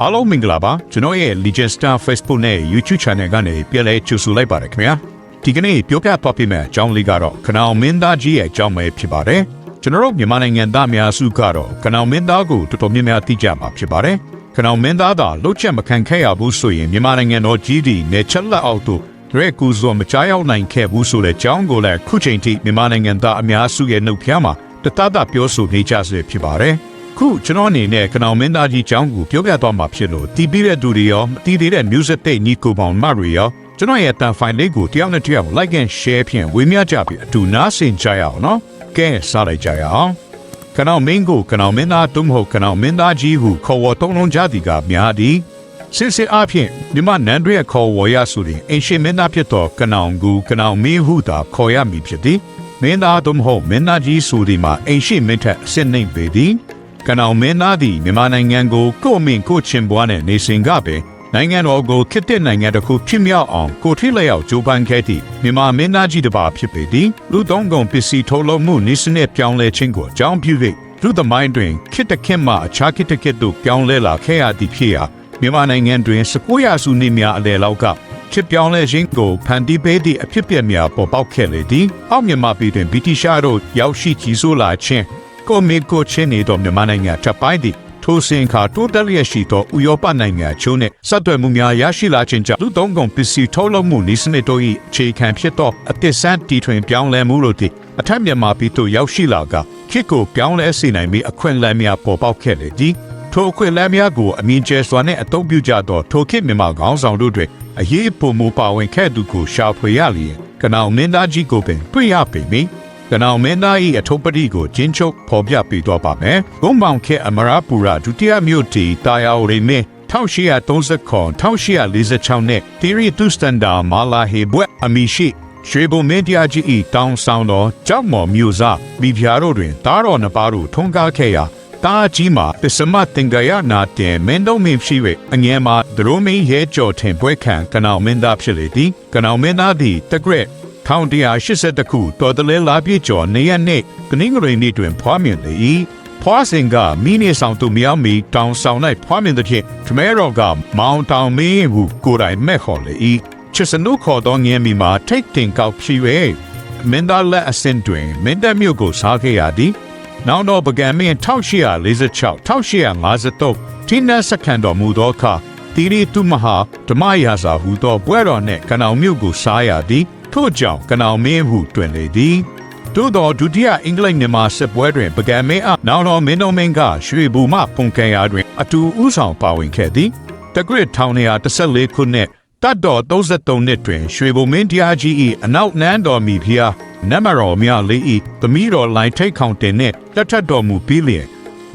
အားလုံးမင်္ဂလာပါကျွန်တော်ရဲ့ Legend Star Facebook နဲ့ YouTube Channel ကနေပြန်လည်ကြိုဆိုလိုက်ပါရခင်ဗျာဒီကနေ့ပြောပြသွားပြမယ့်အကြောင်းလေးကတော့ကနောင်မင်းသားကြီးရဲ့အကြောင်းပဲဖြစ်ပါတယ်ကျွန်တော်တို့မြန်မာနိုင်ငံသားများစုကတော့ကနောင်မင်းသားကိုတော်တော်များများသိကြမှာဖြစ်ပါတယ်ကနောင်မင်းသားသာလှုပ်ချက်မခံခဲ့ရဘူးဆိုရင်မြန်မာနိုင်ငံတော်ကြီးဒီနယ်ချက်လက်အောက်သို့ရဲကူဇော်မကြားရောက်နိုင်ခဲ့ဘူးဆိုတဲ့အကြောင်းကိုလည်းခုချိန်ထိမြန်မာနိုင်ငံသားအများစုရဲ့နှုတ်ဖျားမှာတတတပြောဆိုနေကြဆဲဖြစ်ပါတယ်ခုကျွန်တော်အနေနဲ့ကနောင်မင်းသားကြီးအကြောင်းကိုပြောပြသွားမှာဖြစ်လို့တီးပြီးတဲ့သူတွေရောတီးသေးတဲ့ music တိတ်ညီကိုပေါင်းမတွေရောကျွန်တော်ရဲ့တန်ဖိုင်လေးကိုတယောက်နဲ့တယောက် like and share ဖြင့်ဝေမျှကြပြီးအတူနားဆင်ကြရအောင်နော်ကဲစားလိုက်ကြရအောင်ကနောင်မင်းကိုကနောင်မင်းသားတို့မဟုတ်ကနောင်မင်းသားကြီးဟုခေါ်ဝေါ်သုံးလုံးကြသည်ကများသည်စစ်စစ်အဖြစ်မြမနန်းတွေခေါ်ဝေါ်ရဆိုရင်အင်ရှင်မင်းသားဖြစ်သောကနောင်ကိုကနောင်မင်းဟုသာခေါ်ရမည်ဖြစ်သည်မင်းသားတို့မဟုတ်မင်းသားကြီးဆိုသည်မှာအင်ရှင်မင်းထက်အစစ်နှိမ့်ပေသည်ကနောင်မင်းသားသည်မြန်မာနိုင်ငံကိုကိုအမင်ကိုချင်းပွားနဲ့နေစဉ်ကပဲနိုင်ငံတော်ကိုခေတ်တဲ့နိုင်ငံတစ်ခုဖြစ်မြောက်အောင်ကိုထိလျောက်ကြိုးပမ်းခဲ့သည့်မြန်မာမင်းသားကြီးတစ်ပါးဖြစ်ပေသည်လူသုံးကုန်ပစ္စည်းထုတ်လုပ်မှုနည်းစနစ်ပြောင်းလဲခြင်းကိုအကြောင်းပြု၍လူသမိုင်းတွင်ခေတ်တစ်ခေတ်မှအခြားခေတ်တစ်ခေတ်သို့ပြောင်းလဲလာခဲ့ရသည့်ဖြစ်ရာမြန်မာနိုင်ငံတွင်19ရာစုနှစ်များအလယ်လောက်ကခေတ်ပြောင်းလဲခြင်းကိုဖန်တီးပေးသည့်အဖြစ်အပျက်များပေါ်ပေါက်ခဲ့လေသည်အောက်မြန်မာပြည်တွင်ဗြိတိရှတို့ရောက်ရှိကြီးစိုးလာခြင်းကိုမေကိုချင်းနေတော့မြန်မာနိုင်ငံထပ်ပိုင်းသည့်ထိုစဉ်ခါတိုးတက်လျက်ရှိသောဥရောပနိုင်ငံချို့နှင့်ဆက်သွယ်မှုများရရှိလာခြင်းကြောင့်လူသုံးကုန်ပစ္စည်းထုတ်လုပ်မှုနည်းစနစ်တို့၏အခြေခံဖြစ်သောအသစ်ဆန်းတီထွင်ပြောင်းလဲမှုတို့သည်အထက်မြန်မာပြည်သို့ရောက်ရှိလာကခေတ်ကိုပြောင်းလဲစေနိုင်ပြီးအခွင့်အလမ်းများပေါ်ပေါက်ခဲ့လေသည်ထိုအခွင့်အလမ်းများကိုအမြင့်ကျယ်စွာနှင့်အသုံးပြုကြသောထိုခေတ်မြန်မာခေါင်းဆောင်တို့တွင်အရေးပုံမူပါဝင်ခဲ့သူကိုရှာဖွေရလျင်ကနောင်မင်းသားကြီးကိုပင်တွေ့ရပေမည်ကနောင်မင်းသား၏အထုပ်ပတိကိုကျင်းချုပ်ဖော်ပြပေးသွားပါမယ်။ဂုံးပေါင်ခေအမရာပူရာဒုတိယမြို့တီတာယာဝရီမင်း1839-1846နဲ့တီရီတူစတန်ဒါမာလာဟေဘွဲ့အမီရှိရွှေဘုံမင်းတရားကြီး၏တောင်ဆောင်တော်ကြောက်မော်မြို့စားမိဖျားတို့တွင်တားတော်နှစ်ပါးတို့ထုံးကားခဲ့ရာတားကြီးမှာပစ္စမတင်ကြရနာတင်မင်းတို့မင်းရှိ၍အငယ်မှာဒရိုမင်းရဲကြော်ထင်ပွဲခံကနောင်မင်းသားဖြစ်လေသည်ကနောင်မင်းသားသည်တကရက်1180ခုတော်တလဲလာပြည့်ကျော်နေရနှင့်ကနင်းကလေးနေ့တွင်ဖွားမြင်လေ၏ဖွားစဉ်ကမိနေဆောင်သူမြောက်မီတောင်ဆောင်၌ဖွားမြင်သည်ဖြင့်ခမဲတော်ကမောင်တောင်မင်းဟုကိုယ်တိုင်မဲ့ခေါ်လေ၏ချစ်စနုခေါ်သောငယ်မီမှာထိတ်တင်ကောက်ဖြစ်၍မင်းသားလက်အစင်တွင်မင်းတပ်မြို့ကိုစားခဲ့ရသည်နောက်တော့ပကံမင်း1846-1853ထိနတ်စခန်တော်မူသောအခါတီရီတုမဟာဓမ္မရာဇာဟူသောပွဲတော်နှင့်ကနောင်မြို့ကိုစားရသည်ထို့ကြောင့်ကနောင်မင်းဟုတွင်လေသည်သို့သောဒုတိယအင်္ဂလိပ်မြန်မာစစ်ပွဲတွင်ပကံမင်းအားနောက်တော်မင်းတော်မင်းကရွှေဘူမပုံကံရာတွင်အတူဥဆောင်ပါဝင်ခဲ့သည်တက္ကရာ1914ခုနှစ်တတ်တော်33နှစ်တွင်ရွှေဘူမင်းတရားကြီး၏အနောက်နန်းတော်မီဖျားနမတော်မြလေး၏သမီးတော်လိုင်ထိတ်ခေါင်တင်နှင့်လက်ထပ်တော်မူပြီးလျင်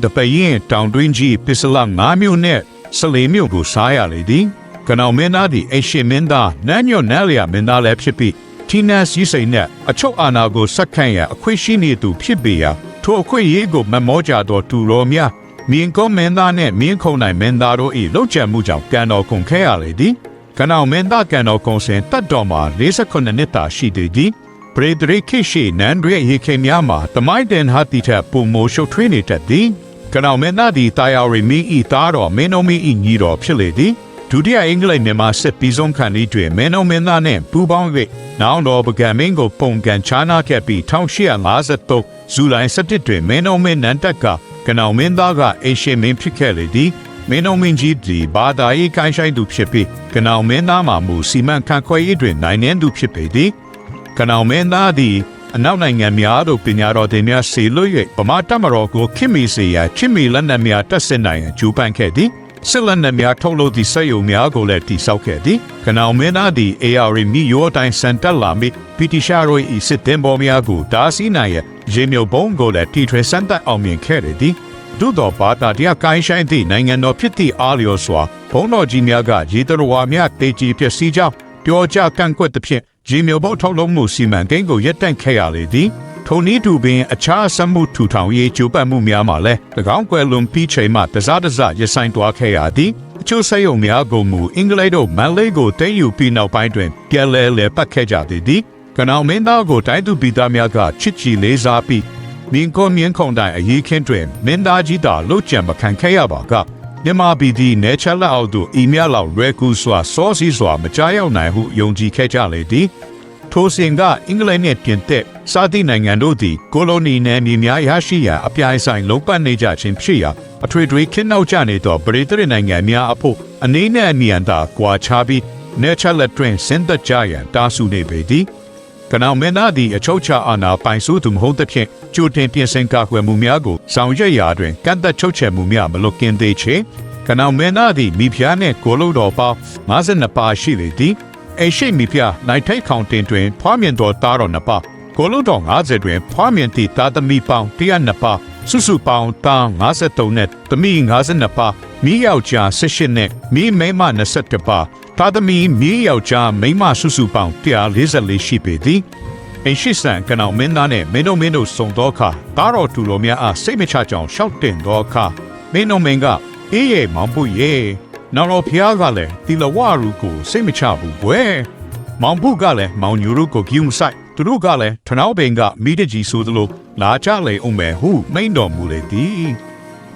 တပရင်တောင်တွင်းကြီးပစ္စလ9မြို့နှင့်14မြို့ကိုစားရလေသည်ကနောင်မင်းသားသည်အရှင်မင်းသားနန်းညွတ်နန်းလျာမင်းသားလည်းဖြစ်ပြီးทีน่าစီးစိမ်နဲ့အချုပ်အာဏာကိုဆက်ခန့်ရအခွင့်ရှိနေသူဖြစ်ပေရာထိုအခွင့်အရေးကိုမမောကြသောသူတော်များမြင်းကုန်းမင်းသားနဲ့မြင်းခုံနိုင်မင်းသားတို့၏လှုပ်ကြံမှုကြောင့်ကံတော်ကုန်ခဲ့ရလေသည်ကနောင်မင်းသားကံတော်ကုန်စဉ်တတ်တော်မှာ48နှစ်သာရှိသေးသည်ပရိဒရိခိရှိနန်းတွေရေခေများမှာတမိုင်းတင်ဟာတိထပုံမိုးရှုပ်ထွေးနေတတ်သည်ကနောင်မင်းသားသည်တာယာရီမီဤသားတော်မင်းတော်မီဤညီတော်ဖြစ်လေသည်ဒုတိယအင်္ဂလိပ်မြန်မာစစ်ပြီးဆုံးခါလေးတွင်မင်းတော်မင်းသားနှင့်ပူးပေါင်း၍နောက်တော်ပကံမင်းကိုပုံကန်ချာနာခဲ့ပြီး1853ဇူလိုင်17တွင်မင်းတော်မင်းနန်းတက်ကကနောင်မင်းသားကအရှင်မင်းဖြစ်ခဲ့လေသည်မင်းတော်မင်းကြီးသည်ဘာသာရေးကိုင်းဆိုင်သူဖြစ်ပြီးကနောင်မင်းသားမှာမူစီမံခန့်ခွဲရေးတွင်နိုင်နှင်းသူဖြစ်ပေသည်ကနောင်မင်းသားသည်အနောက်နိုင်ငံများသို့ပညာတော်သင်များဆေလွတ်၍ဗမာတပ်မတော်ကိုခင်မီစေရာခင်မီလက်နက်များတပ်ဆင်နိုင်ရန်ကြိုးပမ်းခဲ့သည်စစ်လက်နက်များထုတ်လုပ်သည့်စက်ရုံများကိုလည်းတည်ဆောက်ခဲ့သည်ကနောင်မင်းသားသည်အေယာရီမီယောတိုင်းစန်တက်လာမိဗြိတိရှတို့၏စစ်သည်ပေါ်များကိုတားဆီးနိုင်ရရေမြုပ်ဘုံကိုလည်းတီထွေစမ်းတက်အောင်မြင်ခဲ့သည်သို့သောဘာသာတရားကိုင်းဆိုင်သည့်နိုင်ငံတော်ဖြစ်သည့်အားလျော်စွာဘုံတော်ကြီးများကရေတရဝါများတေကြီးပျက်စီးကြောင်းပြောကြကန့်ကွက်သဖြင့်ရေမြုပ်ဘုံထုတ်လုပ်မှုစီမံကိန်းကိုရပ်တန့်ခဲ့ရလေသည်ထိုနည်းတူပင်အခြားစမှုထူထောင်ရေးကြိုးပမ်းမှုများမှာလည်း၎င်းကွယ်လွန်ပြီးချိန်မှတစားရဆိုင်သွားခဲ့ရသည်အချို့စက်ရုံများကိုမူအင်္ဂလိပ်တို့မန်လေးကိုတင်းယူပြီးနောက်ပိုင်းတွင်ပြန်လဲပတ်ခဲ့ကြသည်ကနောင်မင်းသားကိုတိုင်းသူပြည်သားများကချစ်ကြည်လေးစားပြီးမြင်းခုံတိုင်အရေးခင်းတွင်မင်းသားကြီးသာလှုပ်ကြံမခံခဲ့ရပါက မြန်မာပြည်သည်နေချလက်အောက်သို့ဤမြလောက်လွယ်ကူစွာစောစီးစွာမကြားရောက်နိုင်ဟုယုံကြည်ခဲ့ကြလေသည်ထိုစဉ်ကအင်္ဂလိပ်နှင့်ပြင်သစ်စာသည့်နိုင်ငံတို့သည်ကိုလိုနီနယ်မြေများရရှိရာအပြိုင်ဆိုင်လုံးပတ်နေကြခြင်းဖြစ်ရာအထွေထွေခင်းနောက်ကျနေသောဗြိတိန်နိုင်ငံများအဖို့အနေနဲ့အမြန်သာကွာခြားပြီးနေချလက်တွင်ဆင်းသက်ကြရန်တားဆူနေပေသည်ကနောင်မင်းသားသည်အချုပ်ချအာဏာပိုင်ဆိုးသူမဟုတ်သဖြင့်ကြိုတင်ပြင်ဆင်ကာကွယ်မှုများကိုဆောင်ရွက်ရာတွင်ကန့်သက်ချုပ်ချယ်မှုများမလွတ်ကင်းသေးချေကနောင်မင်းသားသည်မိဖုရားနှင့်ကိုလိုတော်ပေါင်း52ပါးရှိလေသည်အိရှိမိဖုရားနိုင်ထိုက်ခေါင်တင်တွင်ဖွားမြင်တော်သားတော်2ပါးကိုလိုတော်50တွင်ဖွားမြင်သည့်သားသမီးပေါင်း102ပါးစုစုပေါင်းသား53နဲ့သမီး52ပါးမိယောက်ျား18နဲ့မိမိန်းမ21ပါးသားသမီးမိယောက်ျားမိန်းမစုစုပေါင်း144ရှိပေသည်အိရှိဆန်ကနောင်မင်းသားနှင့်မင်းတို့စုံသောအခါသားတော်သူတော်များအားစိတ်မချကြောင်ရှောက်တင်သောအခါမင်းကအေးရဲ့မောင်ပုရဲ့နောက်တော့ဖျားကလည်းတီလဝရူကိုစိတ်မချဘူးဘွယ်မောင်ပုကလည်းမောင်ညူတို့ကိုဂီုံဆိုင်သူတို့ကလည်းထနောက်ပင်ကမိတကြီးဆိုသလိုလာကြလေအောင်မယ်ဟုမိန်တော်မူလေသည်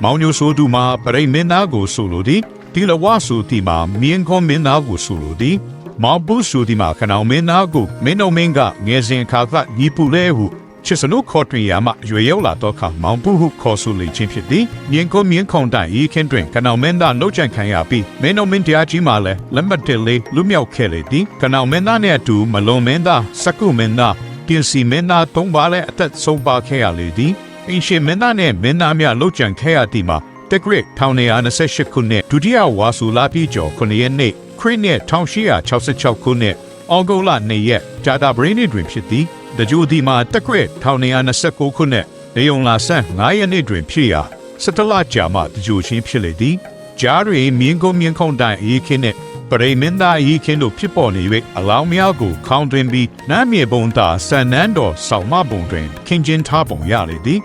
မောင်ညူဆိုသူမှာပရိမင်းသားကိုဆိုလိုသည်တီလဝဆိုတီမှာမြင်းခေါမင်းသားကိုဆိုလိုသည်မောင်ပုဆိုတီမှာခနောင်မင်းသားကိုမင်းကငယ်စဉ်ခါကညီပူလဲဟုချစ်စနုခေါ်တွင်ရမှရွေရောက်လာတော့ခါမောင်ပုဟုခေါ်ဆိုလေခြင်းဖြစ်သည်မြင်းခုံတိုင်ဤခင်းတွင်ကနောင်မင်းသားနှုတ်ချခံရပြီးမင်းတရားကြီးမှလည်းလက်မှတ်တင်လေးလူမြောက်ခဲ့လေသည်ကနောင်မင်းသားနှင့်အတူမလွန်မင်းသားစကုမင်းသားပြင်စီမင်းသား၃ပါးလည်းအသက်ဆုံးပါခဲ့ရလေသည်အင်ရှင်မင်းသားနှင့်မင်းသားများလှုပ်ကြံခဲ့ရသည်မှာတက္ကရာ1928ခုနှစ်ဒုတိယဝါဆိုလပြည့်ကျော်9ရက်နေ့ခရစ်နှစ်1866ခုနှစ်ဩဂုတ်လ2ရက်ဂျာတာဘရင်းနေ့တွင်ဖြစ်သည်တကြိုဒီမှာတက္ကရာ1929ခုနှစ်နေုံလာဆန်း9ရက်နေ့တွင်ဖြစ်ရာ17လကြာမှတကြိုချင်းဖြစ်လေသည်ဂျာရီမြင်းခုံတိုင်အေးခင်းနှင့်ပရိမင်းသားအေးခင်းတို့ဖြစ်ပေါ်နေ၍အလောင်းများကိုခေါင်းတွင်ပြီးနမ်းမြေပုံသာဆန်နန်းတော်ဆောင်မပုံတွင်ခင်းကျင်းထားပုံရလေသည်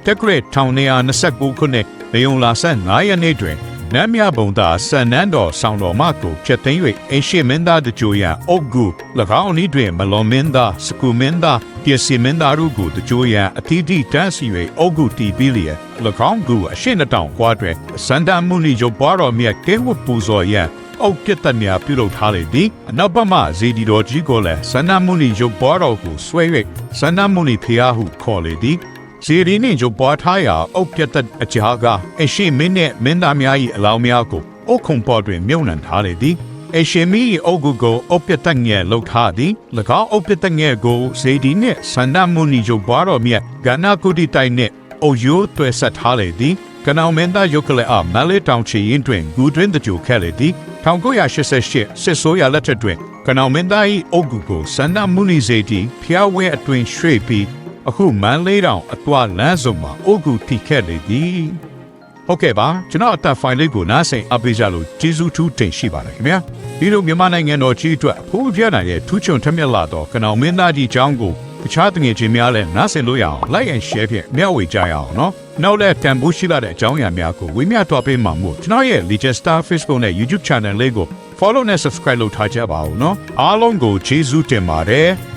တက္ကရာ1929ခုနှစ်နေုံလာဆန်း9ရက်နေ့တွင်နမ်းမြပုံသာဆန်နန်းတော်ဆောင်တော်မကိုဖျက်သိမ်း၍အင်ရှိမင်းသားတကြိုရန်အုတ်ကူ၎င်းဤတွင်မလွန်မင်းသားစကူမင်းသားပြည့်စီမင်းသားတို့ကိုတကြိုရန်အသီးသီးတန်းစီ၍အုတ်ကူတီးပြီးလျက်၎င်းကိုအရှိနှတောင်ကွာတွင်စန္ဒမုန်ကြီးရုပ်ပွားတော်မြတ်ကဲဝတ်ပူဇော်ရန်အုတ်ကစ်တများပြုလုပ်ထားလေသည်အနောက်ဘက်မှဇေဒီတော်ကြီးကိုလည်းစန္ဒမုန်ကြီးရုပ်ပွားတော်ကိုဆွဲ၍စန္ဒမုန်ကြီးဖျားဟုခေါ်လေသည်ဇေဒီနှင့်ရုပ်ပွားထားရာအုတ်ပြတ်တဲ့အကြားကအရှိမင်းနှင့်မင်းသားများ၏အလောင်းများကိုအုတ်ခုံပေါ်တွင်မြုပ်နှံထားလေသည်အရှိမီအုတ်ကိုအုတ်ပြတ်ငယ်လှုပ်ထားသည်၎င်းအုတ်ပြတ်ငယ်ကိုဇေဒီနှင့်စန္ဒမုန်ကြီးရုပ်ပွားတော်မြတ်ဂန္နာကုတိတိုင်နှင့်အုတ်ရိုးတွဲဆက်ထားလေသည်ကနောင်မင်းသားရုပ်ကလေးအားမလေးတောင်ချီရင်တွင်ဂူတွင်တကြိုခဲ့လေသည်1988စစ်ဆိုးရလက်ထက်တွင်ကနောင်မင်းသား၏အုတ်ကိုစန္ဒမုန်ကြီးဇေဒီဖျားဝဲအတွင်ရွှေ့ပြီးအခုမန်လေးတောင်အသွာလမ်းစုံမှာအုတ်ကူထိခဲ့လေသည်ဟုတ်ကဲ့ပါကျွန်တော်အသက်ဖိုင်လေးကိုနားဆင်အပေးကြလို့ကျေးဇူးထူးတင်ရှိပါတယ်ခင်ဗျာဒီလိုမြန်မာနိုင်ငံတော်ကြီးအတွက်အဖို့ပြနိုင်တဲ့ထူးချွန်ထက်မြက်လာတော့ကနောင်မင်းသားကြီးအကြောင်းကိုတခြားတငယ်ချင်းများလည်းနားဆင်လို့ရအောင် like and share ဖြင့်မျှဝေကြရအောင်နော်နောက်လည်းတန်ဖိုးရှိလာတဲ့အကြောင်းအရာများကိုဝေမျှတော့ပေးမှာမို့ကျွန်တော်ရဲ့ Legend Star Facebook နဲ့ YouTube Channel လေးကို follow နဲ့ subscribe လုပ်ထားကြပါဦးနော်အားလုံးကိုကျေးဇူးတင်ပါတယ်